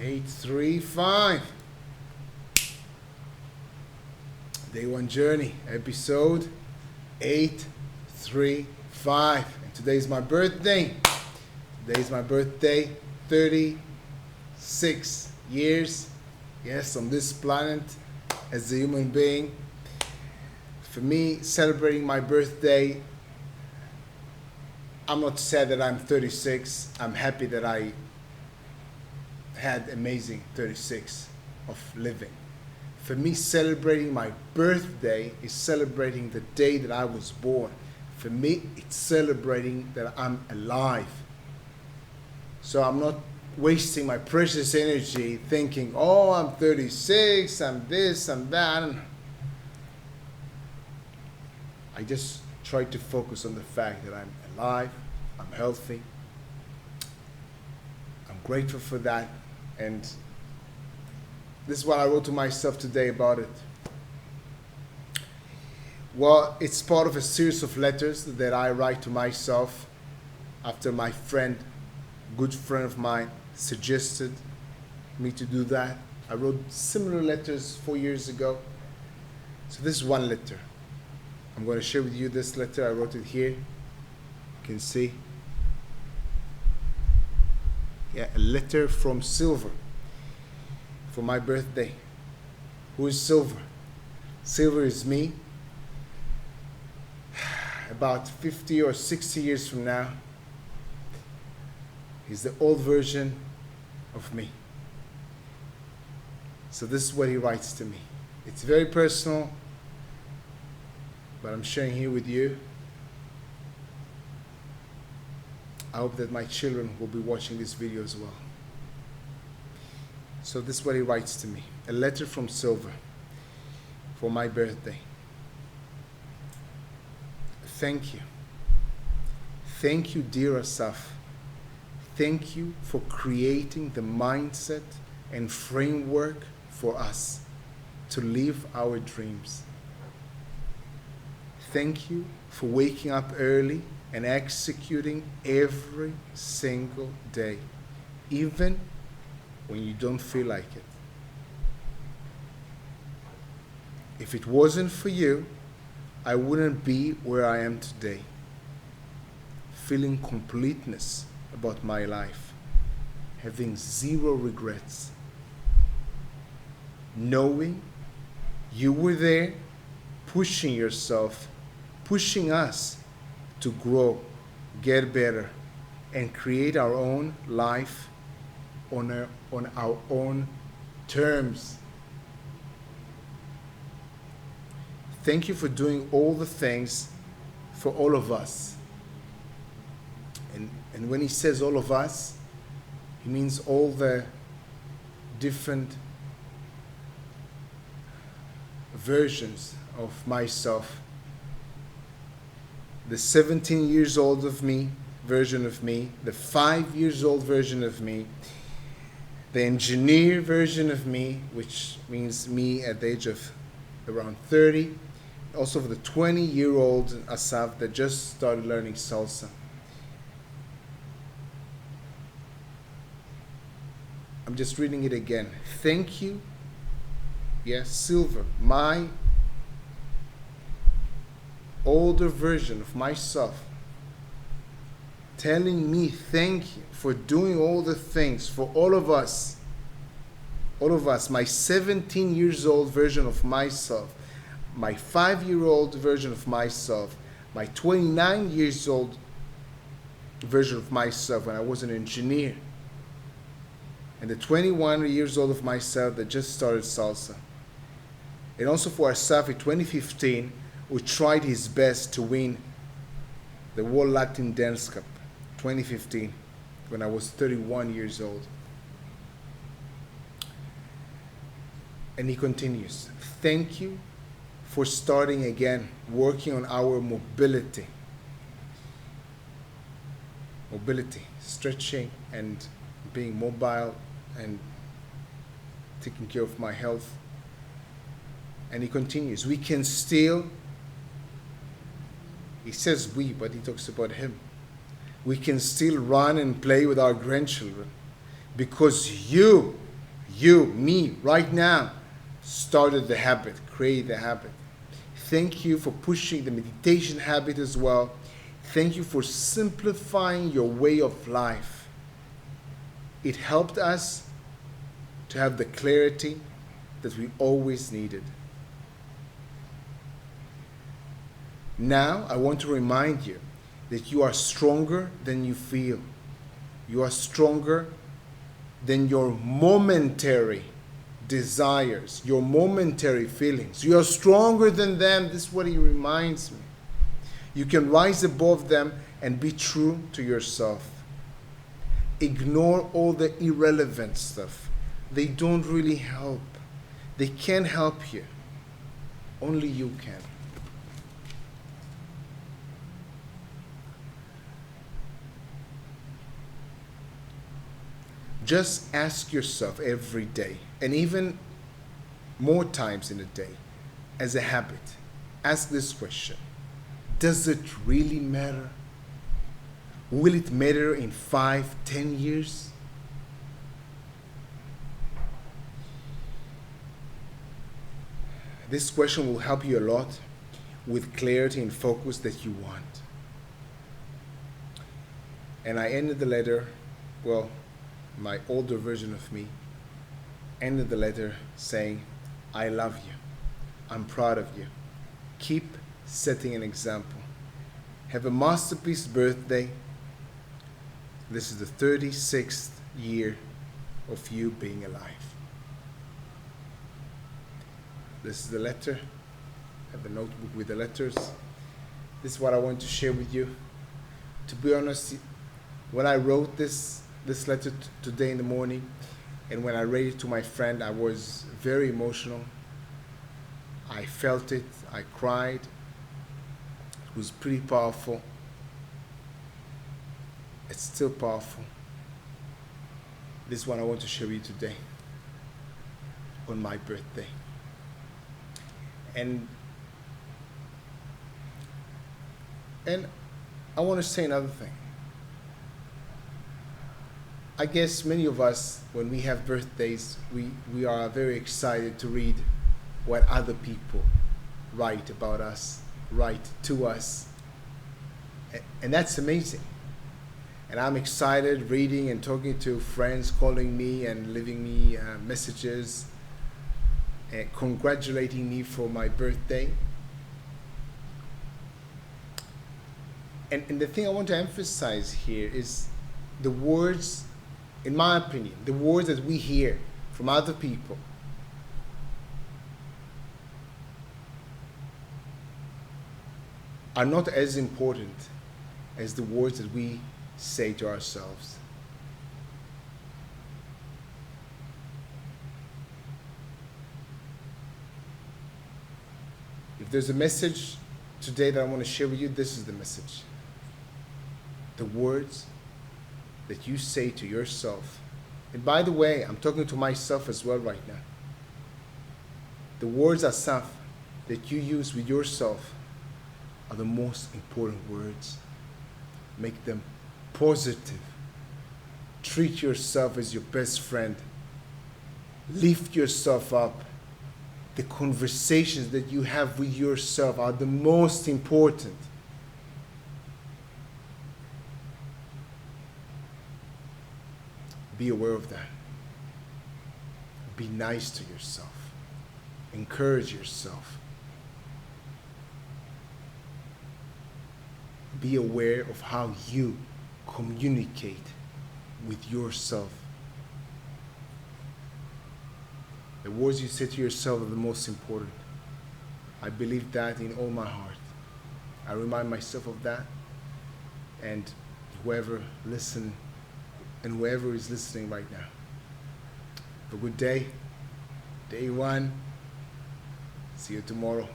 835. Day One Journey, episode 835. And today's my birthday. Today's my birthday. 36 years, yes, on this planet as a human being. For me, celebrating my birthday, I'm not sad that I'm 36. I'm happy that I had amazing 36 of living. For me, celebrating my birthday is celebrating the day that I was born. For me, it's celebrating that I'm alive. So I'm not wasting my precious energy thinking, oh, I'm 36, I'm this, I'm that. I just try to focus on the fact that I'm alive, I'm healthy, I'm grateful for that, and this is what I wrote to myself today about it. Well, it's part of a series of letters that I write to myself after my friend, good friend of mine, suggested me to do that. I wrote similar letters 4 years ago. So this is one letter. I'm going to share with you this letter. I wrote it here. You can see. Yeah, a letter from Silver for my birthday. Who is Silver? Silver is me. About 50 or 60 years from now, he's the old version of me. So this is what he writes to me. It's very personal, but I'm sharing here with you. I hope that my children will be watching this video as well. So this is what he writes to me. A letter from Silver for my birthday. Thank you. Thank you, dear Asaf. Thank you for creating the mindset and framework for us to live our dreams. Thank you for waking up early and executing every single day, even when you don't feel like it. If it wasn't for you, I wouldn't be where I am today, feeling completeness about my life, having zero regrets, knowing you were there, pushing yourself, pushing us to grow, get better, and create our own life on our own terms. Thank you for doing all the things for all of us. And when he says all of us, he means all the different versions of myself. The 17 years old of me, version of me, the 5 years old version of me, the engineer version of me, which means me at the age of around 30, also for the 20-year-old Asaf that just started learning salsa. I'm just reading it again. Thank you, yes, Silver, my older version of myself, telling me thank you for doing all the things for all of us, my 17 years old version of myself, my 5-year-old version of myself, my 29 years old version of myself when I was an engineer, and the 21 years old of myself that just started salsa. And also for Asaf in 2015, who tried his best to win the World Latin Dance Cup 2015 when I was 31 years old. And he continues, thank you for starting again, working on our mobility, stretching and being mobile and taking care of my health. And he continues, we can still, he says we, but he talks about him. We can still run and play with our grandchildren because you You, me, right now, started the habit, created the habit. Thank you for pushing the meditation habit as well. Thank you for simplifying your way of life. It helped us to have the clarity that we always needed. Now, I want to remind you that you are stronger than you feel. You are stronger than your momentary desires, your momentary feelings. You are stronger than them. This is what he reminds me. You can rise above them and be true to yourself. Ignore all the irrelevant stuff. They don't really help. They can't help you. Only you can. Just ask yourself every day, and even more times in a day, as a habit, ask this question: does it really matter? Will it matter in 5, 10 years? This question will help you a lot with clarity and focus that you want. And I ended the letter, well, my older version of me ended the letter saying, I love you. I'm proud of you. Keep setting an example. Have a masterpiece birthday. This is the 36th year of you being alive. This is the letter. I have a notebook with the letters. This is what I want to share with you. To be honest, when I wrote this letter today in the morning, and when I read it to my friend, I was very emotional. I felt it. I cried. It was pretty powerful. It's still powerful. This is what I want to share with you today on my birthday. And I want to say another thing. I guess many of us, when we have birthdays, we are very excited to read what other people write about us, write to us. And that's amazing. And I'm excited reading and talking to friends, calling me and leaving me messages, and congratulating me for my birthday. And the thing I want to emphasize here is the words, in my opinion, the words that we hear from other people are not as important as the words that we say to ourselves. If there's a message today that I want to share with you, this is the message. The words that you say to yourself, and by the way, I'm talking to myself as well right now. The words, Asaf, that you use with yourself are the most important words. Make them positive. Treat yourself as your best friend. Lift yourself up. The conversations that you have with yourself are the most important. Be aware of that. Be nice to yourself. Encourage yourself. Be aware of how you communicate with yourself. The words you say to yourself are the most important. I believe that in all my heart. I remind myself of that, and whoever listens and whoever is listening right now. Have a good day. Day one. See you tomorrow.